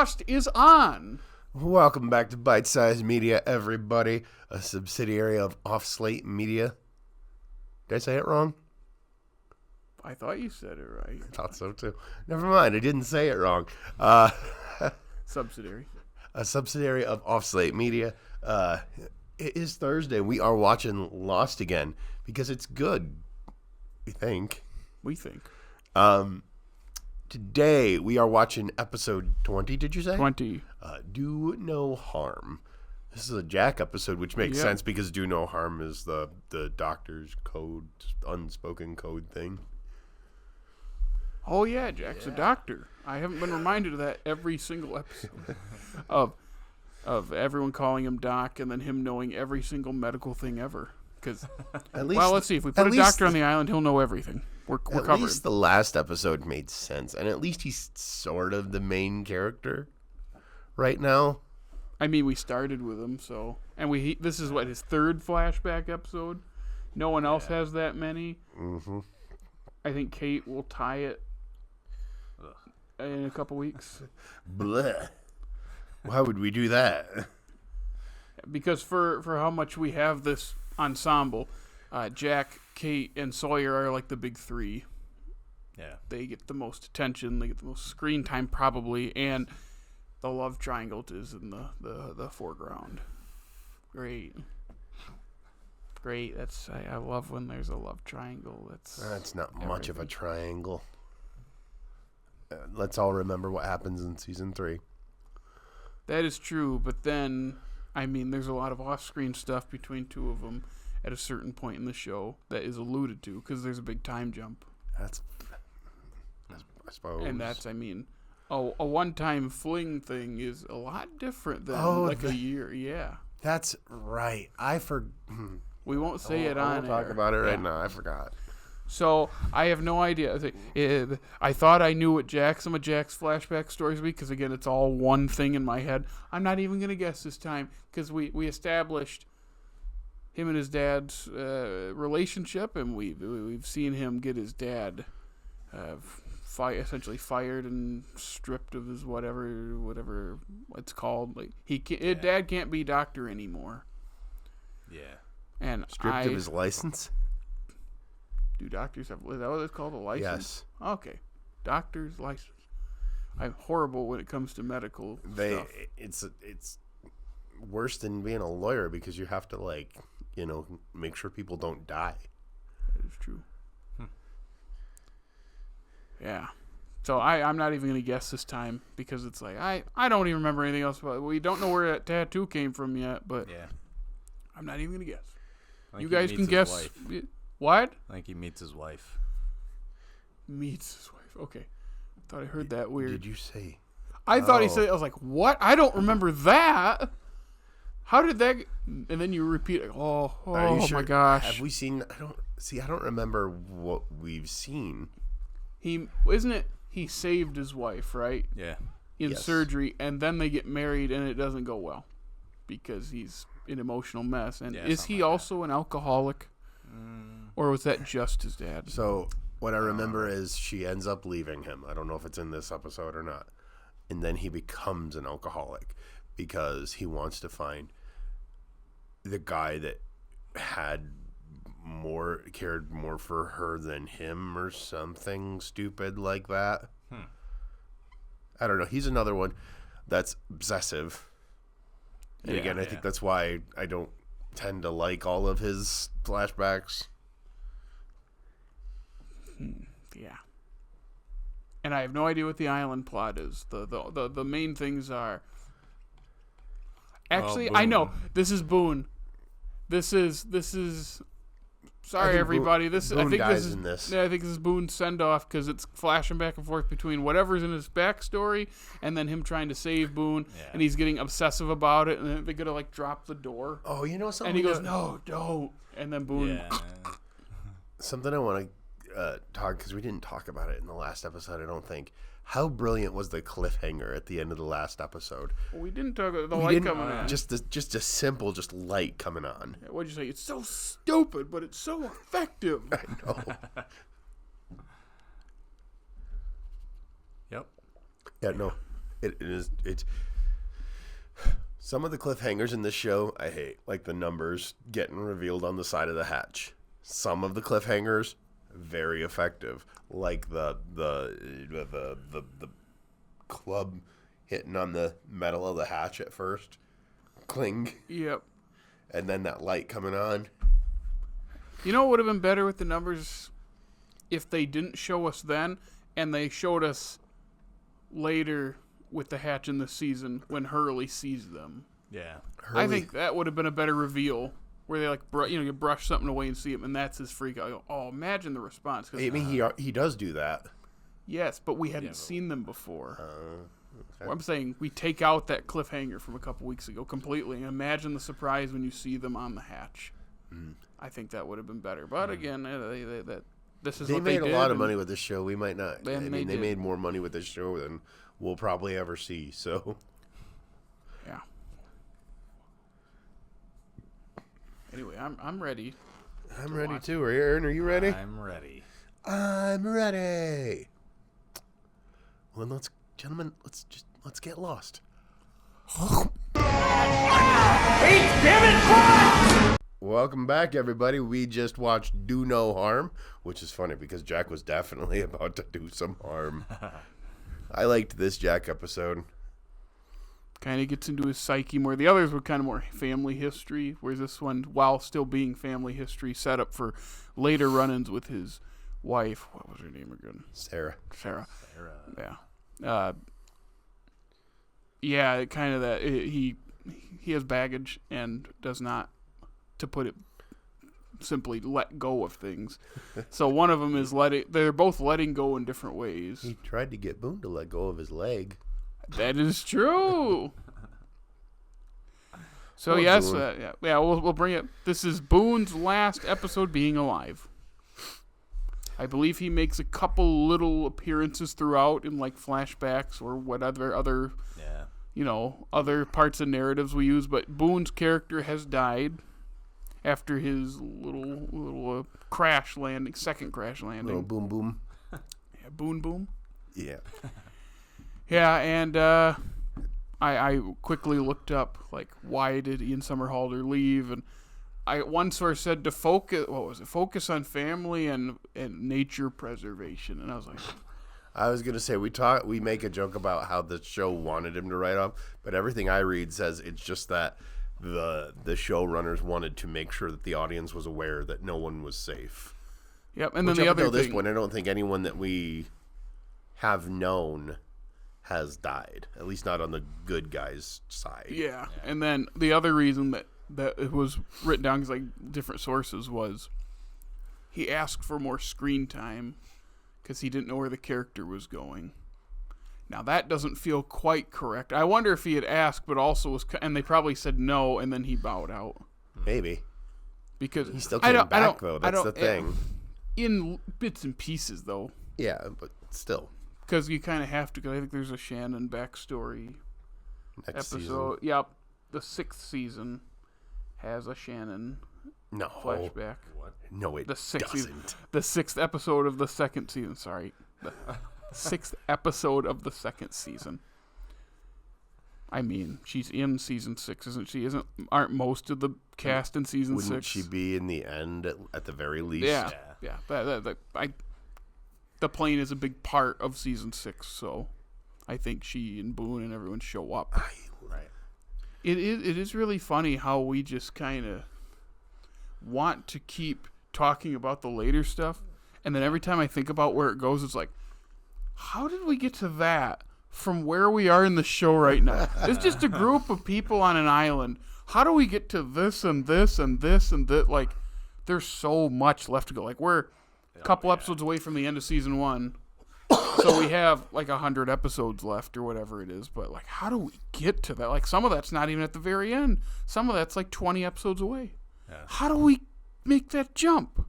Lost is on. Welcome back to Bite Size Media, everybody. A subsidiary of Slate Media. Did I say it wrong? I thought you said it right. I thought so too. Never mind, I didn't say it wrong. Subsidiary. A subsidiary of Slate Media. It is Thursday. We are watching Lost again because it's good. We think. Today we are watching episode 20. Did you say 20? Do No Harm. This is a Jack episode, which makes sense because do no harm is the doctor's code, unspoken code thing. Oh yeah, Jack's a doctor. I haven't been reminded of that every single episode of everyone calling him Doc and then him knowing every single medical thing ever. Because, well, let's see. If we put a doctor on the island, he'll know everything. We're covered. At least the last episode made sense, and at least he's sort of the main character right now. I mean, we started with him, so... And this is, his third flashback episode? No one else has that many. Mm-hmm. I think Kate will tie it in a couple weeks. Bleh. Why would we do that? Because for how much we have this ensemble, Jack, Kate, and Sawyer are like the big three. Yeah. They get the most attention, they get the most screen time probably, and the love triangle is in the foreground. Great. I love when there's a love triangle. That's not much of a triangle. Let's all remember what happens in season 3. That is true, but then, I mean, there's a lot of off-screen stuff between two of them at a certain point in the show that is alluded to, because there's a big time jump. I suppose. And that's, I mean, a one-time fling thing is a lot different than a year. Yeah. That's right. We won't say it on air. We'll talk about it right now. I forgot. So I have no idea. I thought I knew what some of Jack's flashback stories would be, because again, it's all one thing in my head. I'm not even gonna guess this time, because we established him and his dad's relationship, and we've seen him get his dad essentially fired and stripped of his whatever it's called. Like Dad can't be doctor anymore. Yeah. And stripped of his license. Do doctors have? Is that what it's called? A license? Yes. Okay. Doctor's license. I'm horrible when it comes to medical stuff. It's worse than being a lawyer, because you have to make sure people don't die. That is true. Yeah. So I'm not even gonna guess this time, because it's like I don't even remember anything else about it. We don't know where that tattoo came from yet, but yeah. I'm not even gonna guess. You guys can guess. What? I think he meets his wife. Meets his wife. Okay. Thought I heard that weird. Did you say? I thought he said. I was like, what? I don't remember that. How did that? And then you repeat it. Oh sure? My gosh. Have we seen? I don't remember what we've seen. He saved his wife, right? Yeah. In surgery, and then they get married, and it doesn't go well because he's an emotional mess. And is he also an alcoholic? Or was that just his dad? So what I remember is she ends up leaving him. I don't know if it's in this episode or not. And then he becomes an alcoholic because he wants to find the guy that cared more for her than him, or something stupid like that. I don't know. He's another one that's obsessive. And I think that's why I don't tend to like all of his flashbacks. Yeah. And I have no idea what the island plot is. The main things are... Actually, I know. This is Boone. This is... Sorry, everybody. I think this is Boone's send-off, because it's flashing back and forth between whatever's in his backstory and then him trying to save Boone, and he's getting obsessive about it, and then they're gonna drop the door. Oh, you know something? And he goes, "No, don't!" And then Boone. Yeah. Something I want to talk, because we didn't talk about it in the last episode, I don't think. How brilliant was the cliffhanger at the end of the last episode? Well, we didn't talk about the light coming on. Just a simple light coming on. What'd you say? It's so stupid, but it's so effective. I know. Yep. Yeah, no. It's some of the cliffhangers in this show I hate, like the numbers getting revealed on the side of the hatch. Some of the cliffhangers very effective, like the club hitting on the metal of the hatch at first, cling. Yep. And then that light coming on. You know what would have been better with the numbers if they didn't show us then and they showed us later with the hatch in the season when Hurley sees them. Yeah. Hurley. I think that would have been a better reveal where they like you brush something away and see him, and that's his freak out. I go, oh, imagine the response. 'Cause, I mean, he does do that. yes, but we hadn't seen them before. Okay. Well, I'm saying we take out that cliffhanger from a couple weeks ago completely and imagine the surprise when you see them on the hatch. I think that would have been better. But again, this is They what made they did. a lot of money with this show. We might not. They They did. made more money with this show than we'll probably ever see. So, Yeah. Anyway, I'm ready. I'm ready too. Aaron, are you ready? I'm ready. I'm ready. Well, gentlemen, let's get lost. Welcome back, everybody. We just watched Do No Harm, which is funny because Jack was definitely about to do some harm. I liked this Jack episode. Kind of gets into his psyche more. The others were kind of more family history, whereas this one, while still being family history, set up for later run-ins with his wife. What was her name again? Sarah. Yeah. Yeah, kind of that. He has baggage and does not, to put it simply, let go of things. So one of them is they're both letting go in different ways. He tried to get Boone to let go of his leg. That is true. So Poor yes, Boone. we'll bring it. This is Boone's last episode being alive. I believe he makes a couple little appearances throughout in like flashbacks or whatever other, other parts of narratives we use. But Boone's character has died after his little crash landing, second crash landing. Little boom boom. Yeah, Boom. Yeah. Yeah, and I quickly looked up, like, why did Ian Somerhalder leave? And one source said to focus on family and nature preservation. And I was like... I was going to say, we make a joke about how the show wanted him to write off, but everything I read says it's just that the showrunners wanted to make sure that the audience was aware that no one was safe. Yep, and then Which the up other until this thing... point, I don't think anyone that we have known has died, at least not on the good guys' side. Yeah, and then the other reason that it was written down, because like different sources, was he asked for more screen time because he didn't know where the character was going. Now that doesn't feel quite correct. I wonder if he had asked, but also and they probably said no, and then he bowed out. Maybe. Because he still came back, though. That's the thing. In bits and pieces, though. Yeah, but still. Because you kind of have to. Cause I think there's a Shannon backstory Next episode. season. Yep, the 6th season has a Shannon flashback. What? No, it The 6th doesn't. season, the 6th episode of the 2nd season. Sorry, the 6th episode of the 2nd season. I mean, she's in season 6, isn't she? Aren't most of the cast in season 6? Wouldn't she be in the end at the very least? Yeah. The plane is a big part of season 6, so I think she and Boone and everyone show up. Right. It is really funny how we just kind of want to keep talking about the later stuff, and then every time I think about where it goes, it's like, how did we get to that from where we are in the show right now? It's just a group of people on an island. How do we get to this and this and this and that? Like, there's so much left to go. Like, we're a couple episodes away from the end of season 1. So we have like 100 episodes left or whatever it is. But like, how do we get to that? Like, some of that's not even at the very end. Some of that's like 20 episodes away. Yeah. How do we make that jump?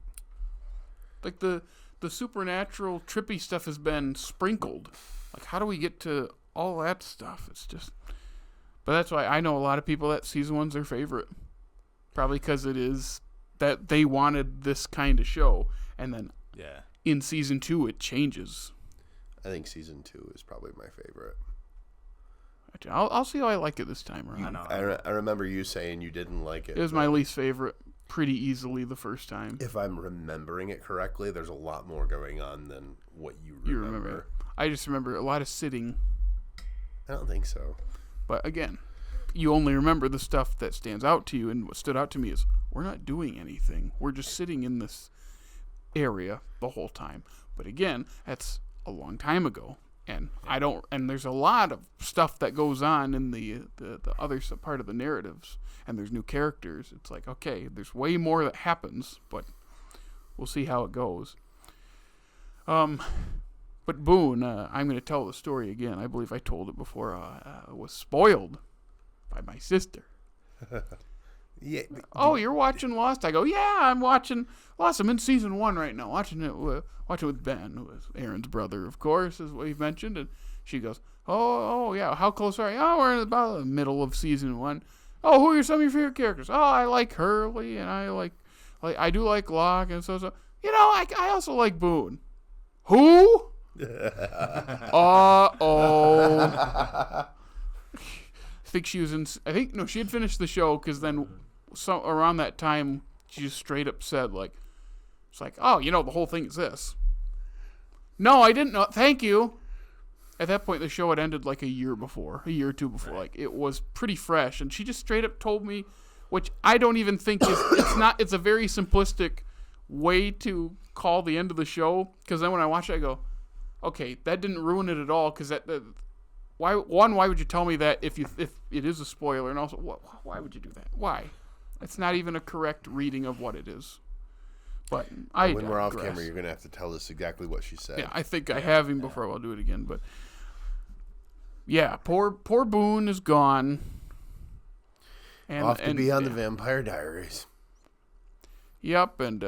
Like the supernatural trippy stuff has been sprinkled. Like, how do we get to all that stuff? It's just... But that's why I know a lot of people that season 1's their favorite. Probably because it is that they wanted this kind of show. And then in season 2, it changes. I think season 2 is probably my favorite. I'll see how I like it this time around. I remember you saying you didn't like it. It was my least favorite pretty easily the first time. If I'm remembering it correctly, there's a lot more going on than what you remember. I just remember a lot of sitting. I don't think so. But again, you only remember the stuff that stands out to you, and what stood out to me is we're not doing anything. We're just sitting in this area the whole time. But again, that's a long time ago. And there's a lot of stuff that goes on in the other part of the narratives, and there's new characters. It's like, okay, there's way more that happens, but we'll see how it goes. But Boone, I'm going to tell the story again. I believe I told it before. Was spoiled by my sister. Yeah. Oh, you're watching Lost? I go, yeah, I'm watching Lost. I'm in season 1 right now, watching it with Ben, who is Aaron's brother, of course, as we've mentioned. And she goes, oh, yeah, how close are you? Oh, we're in about the middle of season 1. Oh, who are some of your favorite characters? Oh, I like Hurley, and I do like Locke, and so. You know, I also like Boone. Who? Uh-oh. She had finished the show, because then around that time, she just straight up said, like, it's like, oh, the whole thing is this. No, I didn't know. Thank you. At that point, the show had ended like a year or two before. Right. Like, it was pretty fresh, and she just straight up told me, which I don't even think it's a very simplistic way to call the end of the show, because then when I watch it, I go, okay, that didn't ruin it at all, because why would you tell me that if it is a spoiler, and also why would you do that? Why? It's not even a correct reading of what it is. But when we're off camera, you're gonna have to tell us exactly what she said. Yeah, I think I have him before. I'll do it again, but yeah, poor Boone is gone. And off to be on the Vampire Diaries. Yep, and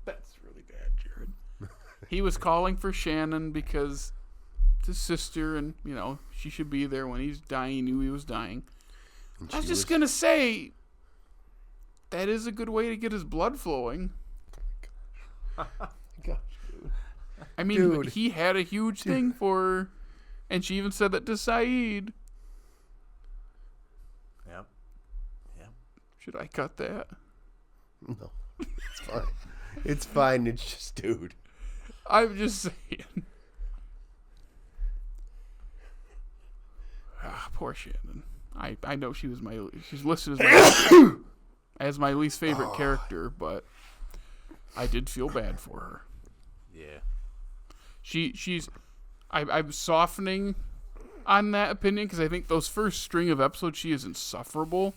that's really bad, Jared. He was calling for Shannon because it's his sister, and she should be there when he's dying. He knew he was dying. I was just gonna say that is a good way to get his blood flowing. Gosh, dude. I mean, he had a huge thing for her, and she even said that to Saeed. Yep. Should I cut that? No, it's fine. It's fine. It's just, dude. I'm just saying. Poor Shannon. I know she's listed as my least favorite character, but I did feel bad for her. Yeah. I'm softening on that opinion, because I think those first string of episodes she is insufferable,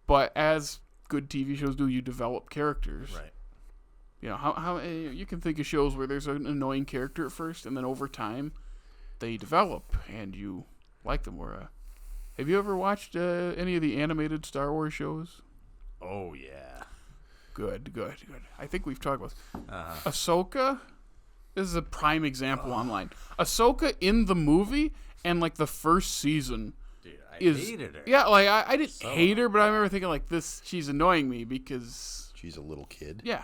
but as good TV shows do, you develop characters. Right. How you can think of shows where there's an annoying character at first, and then over time they develop and you like them. Have you ever watched any of the animated Star Wars shows? Oh yeah. Good. I think we've talked about Ahsoka. This is a prime example online. Ahsoka in the movie and like the first season. Dude, I hated her. Yeah, like I didn't hate her, but I remember thinking like she's annoying me because she's a little kid. Yeah.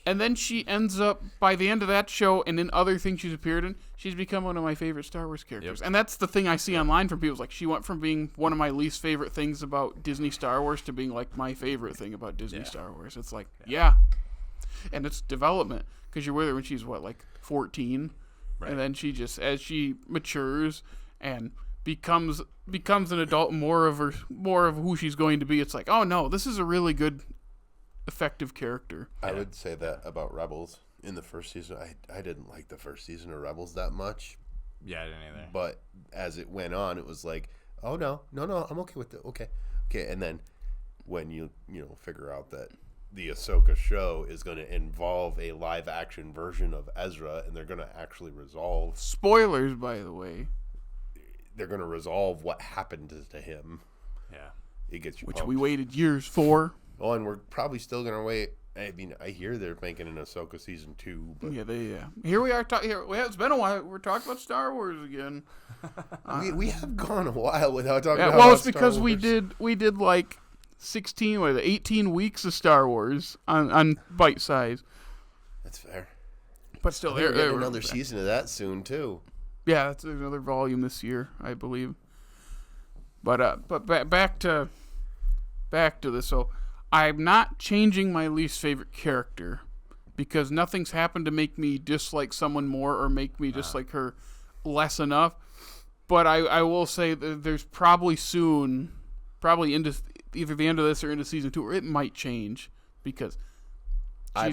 And then she ends up, by the end of that show and in other things she's appeared in, she's become one of my favorite Star Wars characters. Yep. And that's the thing I see online from people. Like, she went from being one of my least favorite things about Disney Star Wars to being, like, my favorite thing about Disney Star Wars. It's like, yeah. And it's development, because you're with her when she's, 14? Right. And then she just, as she matures and becomes an adult, more of who she's going to be, it's like, oh, no, this is a really good, effective character. I would say that about Rebels in the first season. I didn't like the first season of Rebels that much. Yeah, I didn't either. But as it went on, it was like, oh no, I'm okay with it. Okay, and then when you figure out that the Ahsoka show is going to involve a live action version of Ezra, and they're going to actually resolve spoilers, by the way. They're going to resolve what happened to him. Yeah, it gets you. Which pumped. We waited years for. Oh, and we're probably still going to wait. I mean, I hear they're making an Ahsoka season 2. But yeah, here we are. It's been a while. We're talking about Star Wars again. We have gone a while without talking about. Well, it's because Star Wars. we did like 18 weeks of Star Wars on bite size. That's fair. But still, they're getting another season of that soon too. Yeah, that's another volume this year, I believe. But back to this. So I'm not changing my least favorite character because nothing's happened to make me dislike someone more or make me dislike her less enough. But I will say that there's probably into either the end of this or into season 2, or it might change because I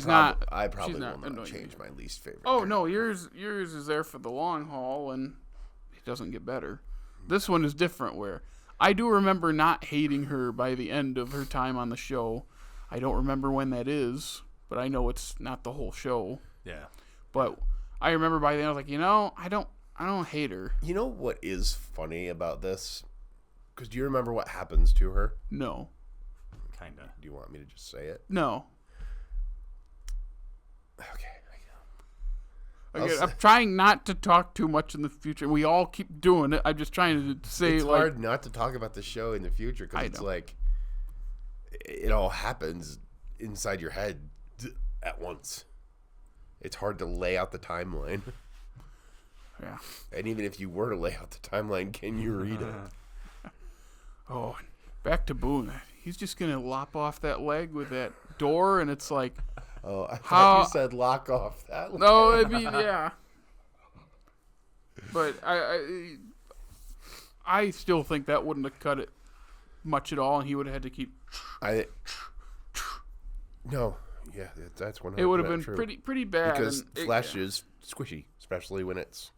probably will not change my least favorite. Oh no, yours is there for the long haul, and it doesn't get better. This one is different. Where I do remember not hating her by the end of her time on the show. I don't remember when that is, but I know it's not the whole show. Yeah. But I remember by then I was like, I don't hate her. You know what is funny about this? Because do you remember what happens to her? No. Kinda. Do you want me to just say it? No. Okay. Again, I'm trying not to talk too much in the future. We all keep doing it. I'm just trying to say, it's hard not to talk about the show in the future because it's like it all happens inside your head at once. It's hard to lay out the timeline. Yeah. And even if you were to lay out the timeline, can you read it? Oh, back to Boone. He's just going to lop off that leg with that door, and it's like... Oh, I thought you said lock off that leg. No, I mean, yeah. But I still think that wouldn't have cut it much at all, and he would have had to keep... No, yeah, that's 100% It would have been true. pretty bad. Because Flash is squishy, especially when it's...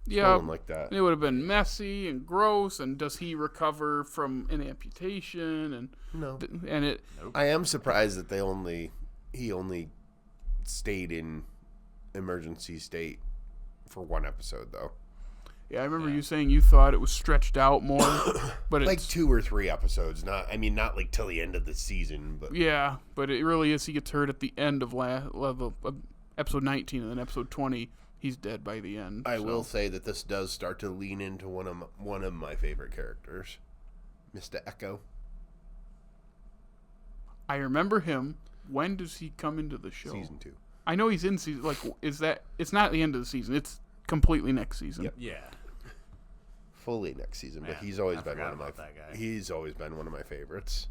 Yeah, like that. It would have been messy and gross. And does he recover from an amputation? And no. And it. Nope. I am surprised that he only stayed in emergency state for one episode, though. Yeah, I remember you saying you thought it was stretched out more, but like it's 2 or 3 episodes. Not like till the end of the season, but yeah, but it really is. He gets hurt at the end of episode 19, and then episode 20. He's dead by the end. I will say that this does start to lean into one of my favorite characters, Mr. Echo. I remember him. When does he come into the show? Season 2. I know he's in season. It's not the end of the season. It's completely next season. Yep. Yeah. Fully next season, but Man, he's always I been forgot one of my. about that guy. He's always been one of my favorites.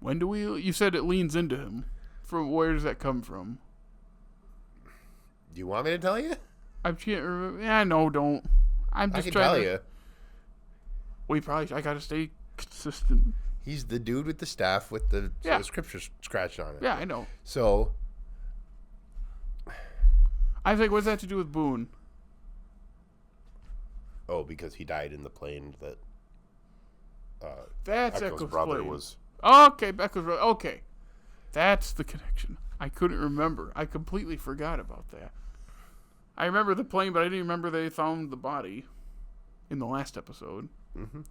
When do we? You said it leans into him. From where does that come from? Do you want me to tell you? I can't remember. Yeah, no, don't. I'm just I can trying tell to. you. I gotta stay consistent. He's the dude with the staff with the scriptures scratched on it. Yeah, I know. So I think, what's that to do with Boone? Oh, because he died in the plane that That's Echo's Echo's brother plane. was. Okay, Echo's brother. Okay. That's the connection. I couldn't remember. I completely forgot about that. I remember the plane, but I didn't remember they found the body in the last episode. Mm-hmm.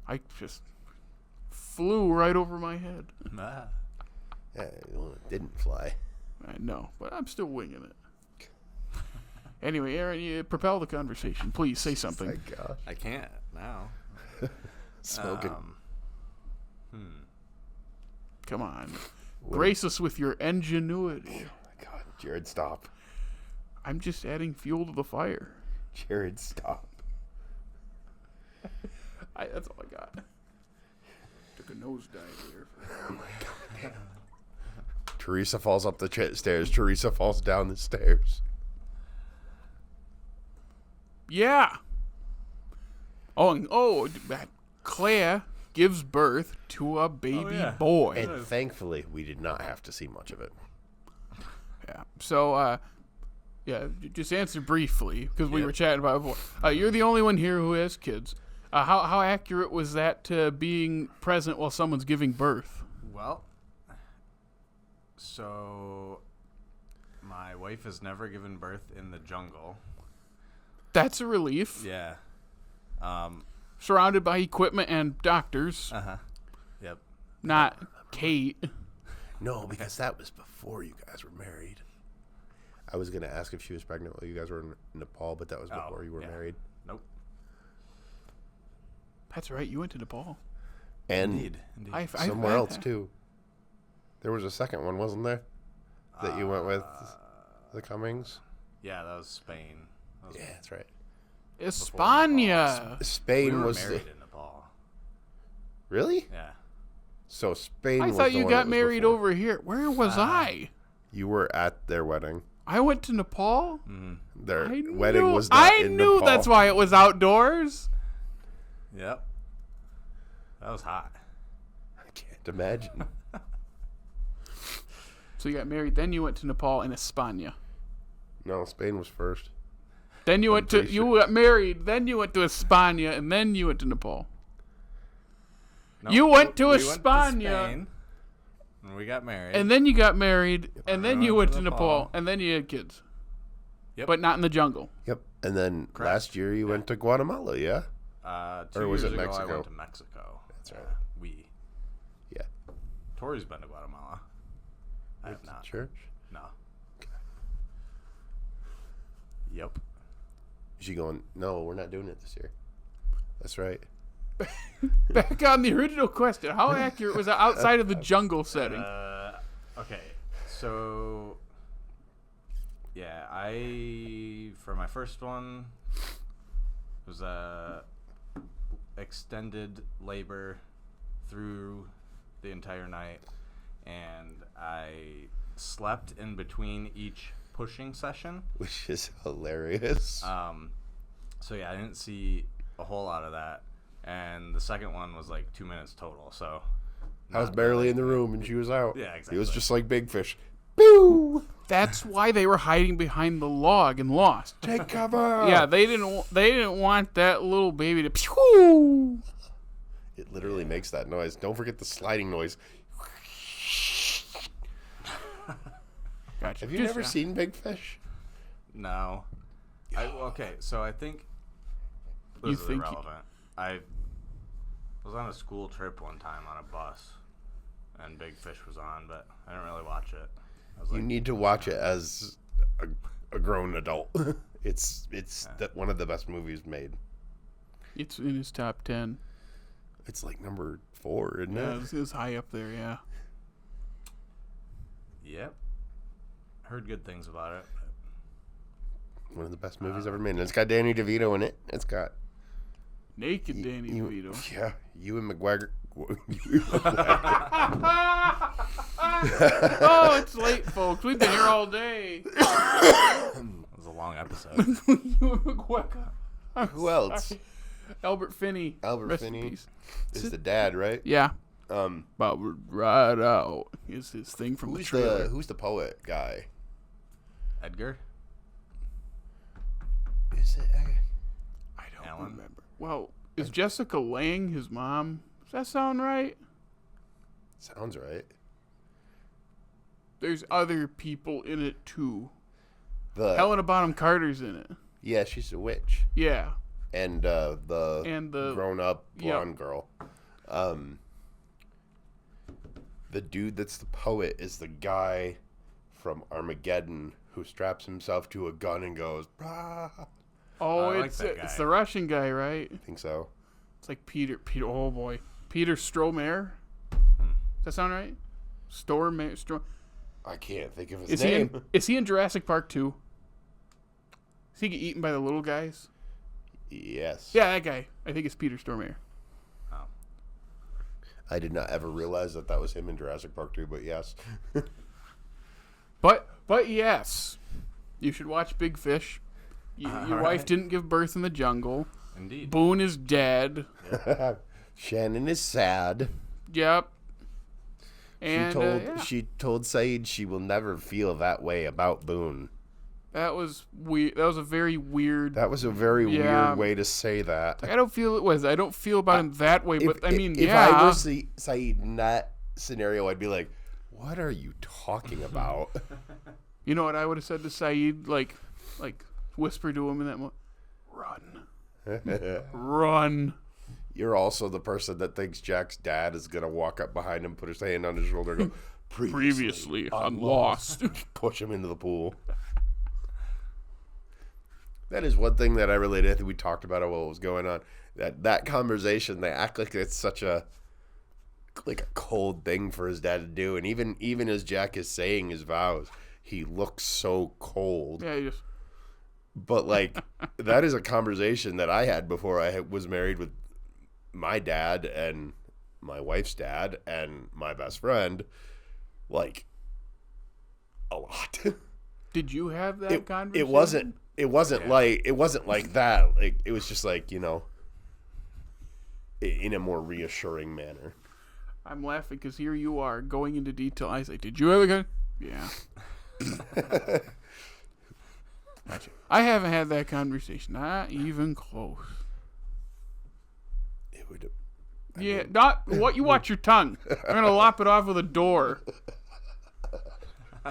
I just flew right over my head. Nah. Yeah, well, it didn't fly. I know, but I'm still winging it. Anyway, Aaron, you propel the conversation. Please say something. Thank God. I can't now. Smoking. Come on. Grace us with your ingenuity. Oh my God, Jared, stop. I'm just adding fuel to the fire. Jared, stop. That's all I got. Took a nosedive here. Oh my God. Teresa falls up the stairs. Teresa falls down the stairs. Yeah. Claire gives birth to a baby boy. And thankfully, we did not have to see much of it. Yeah. So, just answer briefly, because we were chatting about it before. You're the only one here who has kids. How accurate was that to being present while someone's giving birth? Well, so my wife has never given birth in the jungle. That's a relief. Yeah. Surrounded by equipment and doctors. Uh-huh. Yep. Not Kate. No, because that was before you guys were married. I was going to ask if she was pregnant while you guys were in Nepal, but that was before you were married. Nope. That's right. You went to Nepal. And Indeed. somewhere else, too. There was a second one, wasn't there? That you went with the Cummings? Yeah, that was Spain. Yeah, that's right. España. We Spain were was married in Nepal. really. Yeah. So Spain. I was thought the you one got that was married before. over here. Where was I? You were at their wedding. I went to Nepal. Their I wedding knew, was not I in knew Nepal. that's why it was outdoors. Yep. That was hot. I can't imagine. So you got married, then you went to Nepal and España. No, Spain was first. Then you went to pretty you sure. got married, then you went to España, and then you went to Nepal. No, You went to we España. Spain, and we got married. And then you got married, and then we you went went to to Nepal, Nepal. and then you had kids. Yep. But not in the jungle. Yep. And then Correct. last year you went to Guatemala, yeah? 2 or was years it ago, I Mexico? went to Mexico. That's right. We. Yeah. Tori's been to Guatemala. I have not. Church? No. Yep. Is she going, no, we're not doing it this year. That's right. Back on the original question, how accurate was it outside of the jungle setting? Okay. So. Yeah, for my first one, was extended labor through the entire night, and I slept in between each pushing session. Which is hilarious. So yeah, I didn't see a whole lot of that, and the second one was like 2 minutes total. So I was not barely really- in the room and she was out. Yeah, It was exactly. just like Big Fish. Boo! That's why they were hiding behind the log and lost. Take cover! Yeah, they didn't want that little baby to pew. It literally makes that noise. Don't forget the sliding noise. Gotcha. Have you never seen Big Fish? No. Okay, so I think this You is think irrelevant. I was on a school trip one time on a bus, and Big Fish was on, but I didn't really watch it. I was You like, need to watch it as a grown adult. It's one of the best movies made. It's in his top 10. It's like number 4, isn't Yeah, it? it's high up there, yeah. Yep. Heard good things about it. One of the best movies ever made. And it's got Danny DeVito in it. It's got Naked Danny DeVito. Yeah, Ewan McGregor. Oh, it's late, folks. We've been here all day. It was a long episode. Ewan McGregor. I'm Who else? sorry. Albert Finney. Albert Rest in Finney peace. is the dad, right? Yeah. Um, But we're right out is his thing from the trailer. who's the poet guy? Edgar? Is it? I don't Alan? remember. Well, is Jessica Lange his mom? Does that sound right? Sounds right. There's other people in it too. The Helena Bonham Carter's in it. yeah, she's a witch, Yeah. and the grown-up blonde girl. The dude that's the poet is the guy from Armageddon who straps himself to a gun and goes, "Brah." Oh, I like it's that it's guy. the Russian guy, right? I think so. It's like Peter. Oh boy, Peter Stormare. Does that sound right? Stormare. I can't think of his Is he name. is he in Jurassic Park 2? Does he get eaten by the little guys? Yes. Yeah, that guy. I think it's Peter Stormare. Oh. I did not ever realize that was him in Jurassic Park 2, but yes. But yes, you should watch Big Fish. Your All wife right. didn't give birth in the jungle. Indeed. Boone is dead. Shannon is sad. Yep. And She told Saeed she will never feel that way about Boone. that was weird. That was a very weird. That was a very Yeah. weird way to say that. I don't feel I don't feel about him that way. But I mean, if yeah. I were Saeed in that scenario, I'd be like, "What are you talking about?" You know what I would have said to Saeed? Like whisper to him in that moment. Run. Run. You're also the person that thinks Jack's dad is gonna walk up behind him, put his hand on his shoulder, and go, Previously on Lost. push him into the pool. That is one thing that I related. I think we talked about it while it was going on. That conversation, they act like it's such a cold thing for his dad to do, and even as Jack is saying his vows, he looks so cold. Yeah, he just But, like, that is a conversation that I had before I was married with my dad and my wife's dad and my best friend. Like, a lot. Did you have that conversation? It wasn't like that. Like, it was just like, in a more reassuring manner. I'm laughing because here you are going into detail. I say, did you ever go? Yeah. Gotcha. I haven't had that conversation. Not even close. It would. Yeah, not what. You watch your tongue. I'm gonna lop it off with a door.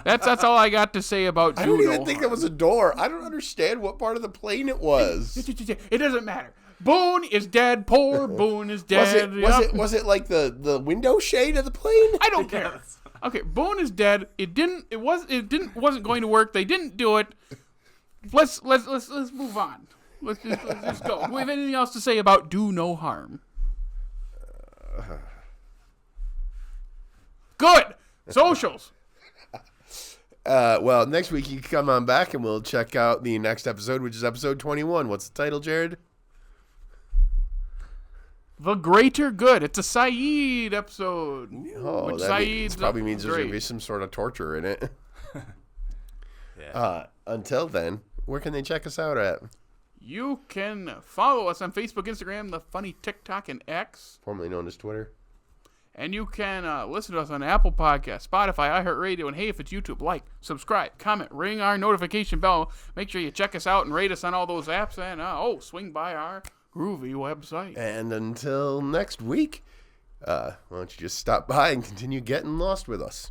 That's all I got to say about. I don't even think that was a door. I don't understand what part of the plane it was. It doesn't matter. Boone is dead. Poor Boone is dead. Was it like the window shade of the plane? I don't care. Okay, Boone is dead. It wasn't going to work. They didn't do it. Let's move on. Let's just go. Do we have anything else to say about do no harm? Good. Socials. Well, next week you can come on back and we'll check out the next episode, which is episode 21. What's the title, Jared? The Greater Good. It's a Saeed episode. Oh, that probably means there's going to be some sort of torture in it. Yeah. Until then, where can they check us out at? You can follow us on Facebook, Instagram, the funny TikTok, and X. Formerly known as Twitter. And you can listen to us on Apple Podcasts, Spotify, iHeartRadio, and hey, if it's YouTube, like, subscribe, comment, ring our notification bell. Make sure you check us out and rate us on all those apps. And, swing by our groovy website. And until next week, why don't you just stop by and continue getting lost with us?